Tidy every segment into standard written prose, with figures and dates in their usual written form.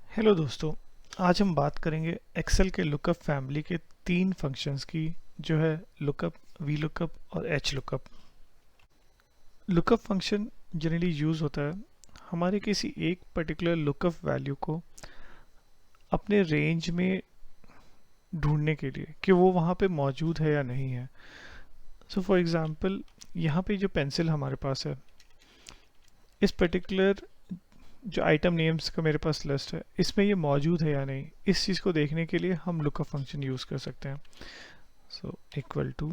Hello दोस्तों। आज हम बात करेंगे एक्सेल के लुकअप फैमिली के तीन फंक्शंस की, जो है लुकअप, वी लुकअप और H lookup. Lookup function generally use होता है हमारे किसी एक पर्टिकुलर लुकअप वैल्यू को अपने रेंज में ढूंढने के लिए कि वो वहाँ पे मौजूद है या नहीं है। सो फॉर एग्ज़ाम्पल, यहाँ पे जो पेंसिल हमारे पास है, इस पर्टिकुलर जो आइटम नेम्स का मेरे पास लिस्ट है, इसमें ये मौजूद है या नहीं, इस चीज़ को देखने के लिए हम लुकअप फंक्शन यूज़ कर सकते हैं। सो इक्वल टू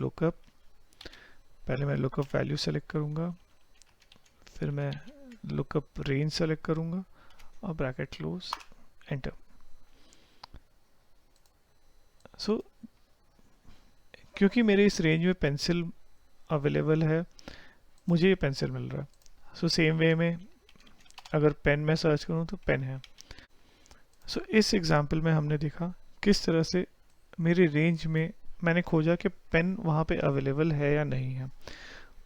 लुकअप, पहले मैं लुकअप वैल्यू सेलेक्ट करूँगा, फिर मैं लुकअप रेंज सेलेक्ट करूँगा और ब्रैकेट क्लोज, एंटर। सो क्योंकि मेरे इस रेंज में पेंसिल अवेलेबल है, मुझे ये पेंसिल मिल रहा है। सो सेम वे में अगर पेन में सर्च करूँ तो पेन है। सो इस एग्जांपल में हमने देखा किस तरह से मेरी रेंज में मैंने खोजा कि पेन वहाँ पे अवेलेबल है या नहीं है।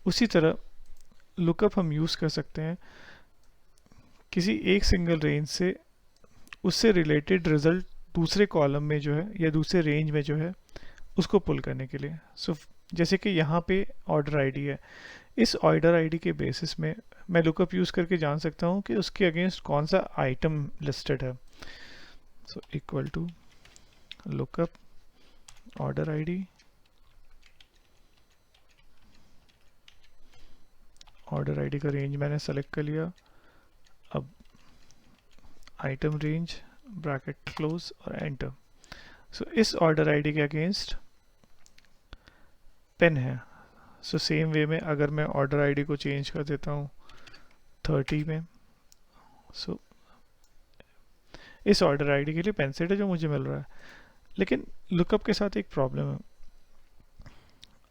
उसी तरह लुकअप हम यूज़ कर सकते हैं किसी एक सिंगल रेंज से उससे रिलेटेड रिजल्ट दूसरे कॉलम में जो है या दूसरे रेंज में जो है उसको पुल करने के लिए। जैसे कि यहाँ पे ऑर्डर आईडी है, इस ऑर्डर आईडी के बेसिस में मैं लुकअप यूज़ करके जान सकता हूँ कि उसके अगेंस्ट कौन सा आइटम लिस्टेड है। So equal to lookup order ID, order ID का रेंज मैंने सेलेक्ट कर लिया। अब आइटम रेंज, ब्रैकेट क्लोज और एंटर। सो इस ऑर्डर आईडी के अगेंस्ट पेन है। सो सेम वे में अगर मैं ऑर्डर आईडी को चेंज कर देता हूँ 30 में, सो इस ऑर्डर आईडी के लिए पेन सेट है जो मुझे मिल रहा है। लेकिन लुकअप के साथ एक प्रॉब्लम है,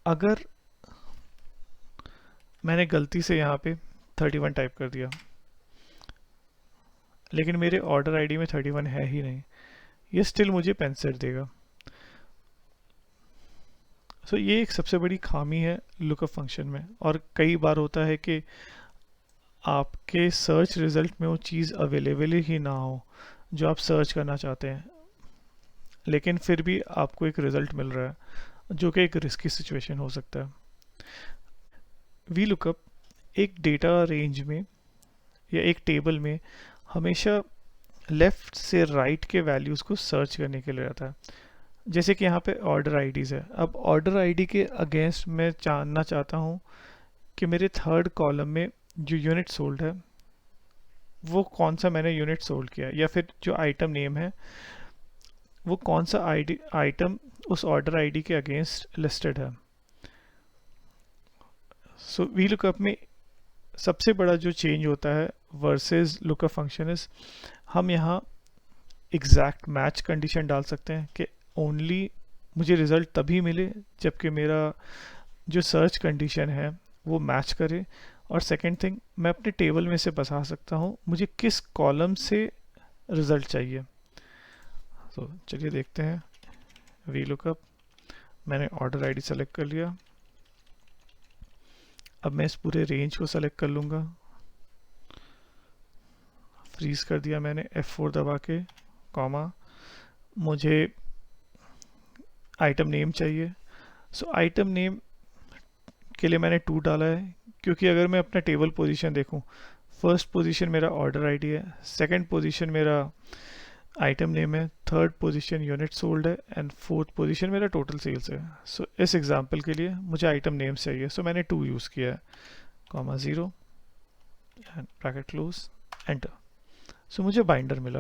अगर मैंने गलती से यहाँ पे 31 टाइप कर दिया लेकिन मेरे ऑर्डर आईडी में 31 है ही नहीं, ये स्टिल मुझे पेन सेट देगा। सो ये एक सबसे बड़ी खामी है लुकअप फंक्शन में। और कई बार होता है कि आपके सर्च रिजल्ट में वो चीज़ अवेलेबल ही ना हो जो आप सर्च करना चाहते हैं, लेकिन फिर भी आपको एक रिजल्ट मिल रहा है, जो कि एक रिस्की सिचुएशन हो सकता है। वी लुकअप एक डेटा रेंज में या एक टेबल में हमेशा लेफ्ट से राइट के वैल्यूज़ को सर्च करने के लिए रहता है। जैसे कि यहाँ पे ऑर्डर आईडीज़ है, अब ऑर्डर आईडी के अगेंस्ट मैं जानना चाहता हूँ कि मेरे थर्ड कॉलम में जो यूनिट सोल्ड है वो कौन सा मैंने यूनिट सोल्ड किया, या फिर जो आइटम नेम है वो कौन सा आइटम उस ऑर्डर आईडी के अगेंस्ट लिस्टेड है। सो वी लुकअप में सबसे बड़ा जो चेंज होता है वर्सेस लुकअप फंक्शन इज, हम यहाँ एग्जैक्ट मैच कंडीशन डाल सकते हैं कि ओनली मुझे रिज़ल्ट तभी मिले जबकि मेरा जो सर्च कंडीशन है वो मैच करे। और सेकंड थिंग, मैं अपने टेबल में से बता सकता हूँ मुझे किस कॉलम से रिज़ल्ट चाहिए। तो चलिए देखते हैं। वी लुकअप, मैंने ऑर्डर आईडी सेलेक्ट कर लिया। अब मैं इस पूरे रेंज को सेलेक्ट कर लूँगा, फ्रीज कर दिया मैंने F4 दबा के, कॉमा, मुझे आइटम नेम चाहिए। सो आइटम नेम के लिए मैंने 2 डाला है, क्योंकि अगर मैं अपना टेबल पोजीशन देखूं, फर्स्ट पोजीशन मेरा ऑर्डर आईडी है, सेकंड पोजीशन मेरा आइटम नेम है, थर्ड पोजीशन यूनिट सोल्ड है एंड फोर्थ पोजीशन मेरा टोटल सेल्स है। सो इस एग्जांपल के लिए मुझे आइटम नेम्स चाहिए, सो मैंने 2 यूज़ किया है, comma 0 and bracket close, enter. So मुझे बाइंडर मिला।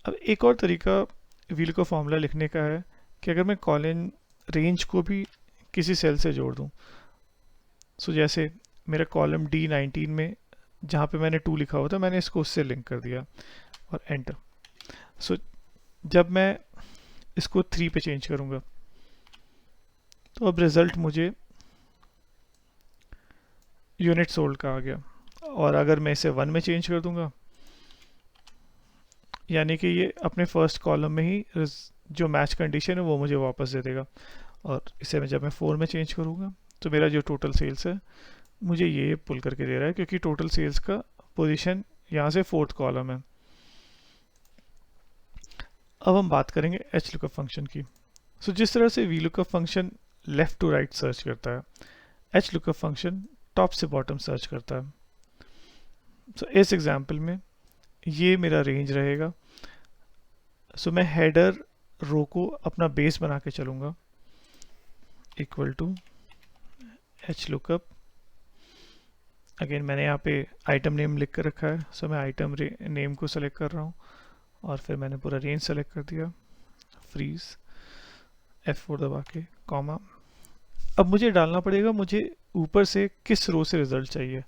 अब एक और तरीका व्हील का फॉर्मूला लिखने का है कि अगर मैं कॉलन रेंज को भी किसी सेल से जोड़ दूं। सो जैसे मेरा कॉलम D19 में जहाँ पे मैंने 2 लिखा हुआ था, मैंने इसको उससे लिंक कर दिया और एंटर। सो जब मैं इसको 3 पे चेंज करूँगा तो अब रिज़ल्ट मुझे यूनिट सोल्ड का आ गया। और अगर मैं इसे 1 में चेंज कर दूंगा, यानी कि ये अपने फर्स्ट कॉलम में ही जो मैच कंडीशन है वो मुझे वापस दे देगा। और इसे मैं जब मैं 4 में चेंज करूँगा तो मेरा जो टोटल सेल्स है मुझे ये पुल करके दे रहा है, क्योंकि टोटल सेल्स का पोजीशन यहाँ से 4th कॉलम है। अब हम बात करेंगे एच लुकअप फंक्शन की। सो जिस तरह से V lookup function left to right search करता है, एच लुकअप फंक्शन टॉप से बॉटम सर्च करता है। सो इस एग्जांपल में ये मेरा रेंज रहेगा। सो मैं हेडर रो को अपना बेस बना के चलूँगा, equal to H lookup. Again मैंने यहाँ पे आइटम नेम लिख कर रखा है, सो मैं आइटम नेम को सेलेक्ट कर रहा हूँ और फिर मैंने पूरा रेंज सेलेक्ट कर दिया, फ्रीज F4 दबा के, कॉमा। अब मुझे डालना पड़ेगा मुझे ऊपर से किस रो से रिजल्ट चाहिए।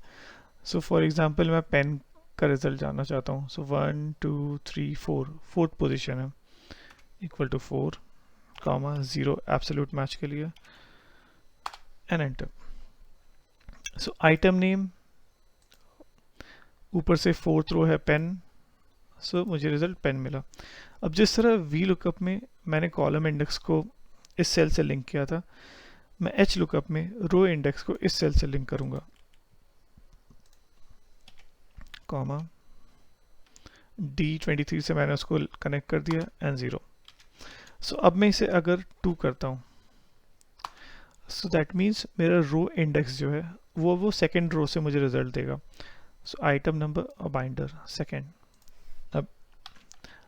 सो फॉर एग्जांपल मैं पेन का रिजल्ट जानना चाहता हूँ। सो 1 2 3 4 फोर्थ पोजीशन है, equal to 4 comma 0 absolute match के लिए and enter. So item name ऊपर से 4th रो है पेन, सो मुझे रिजल्ट पेन मिला। अब जिस तरह वी लुकअप में मैंने कॉलम इंडेक्स को इस सेल से लिंक किया था, मैं एच लुकअप में रो इंडेक्स को इस सेल से लिंक करूंगा, कॉमा D23 से मैंने उसको कनेक्ट कर दिया एंड 0। सो अब मैं इसे अगर 2 करता हूँ, सो दैट मीन्स मेरा रो इंडेक्स जो है वो सेकेंड रो से मुझे रिजल्ट देगा। सो आइटम नंबर और बाइंडर सेकेंड। अब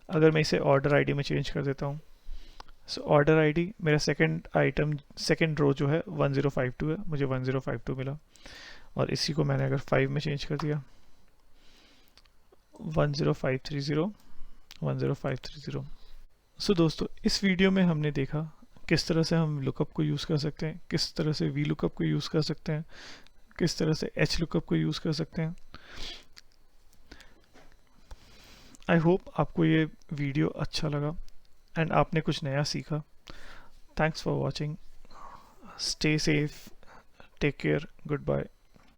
अगर मैं इसे ऑर्डर आईडी में चेंज कर देता हूँ, सो ऑर्डर आईडी मेरा सेकेंड आइटम सेकेंड रो जो है 1052 है, मुझे 1052 मिला। और इसी को मैंने अगर 5 में चेंज कर दिया, 10530 10530। सो दोस्तों, इस वीडियो में हमने देखा किस तरह से हम लुकअप को यूज़ कर सकते हैं, किस तरह से वी लुकअप को यूज़ कर सकते हैं, किस तरह से एच लुकअप को यूज़ कर सकते हैं। आई होप आपको ये वीडियो अच्छा लगा एंड आपने कुछ नया सीखा। Thanks for watching, stay safe, take care, good bye.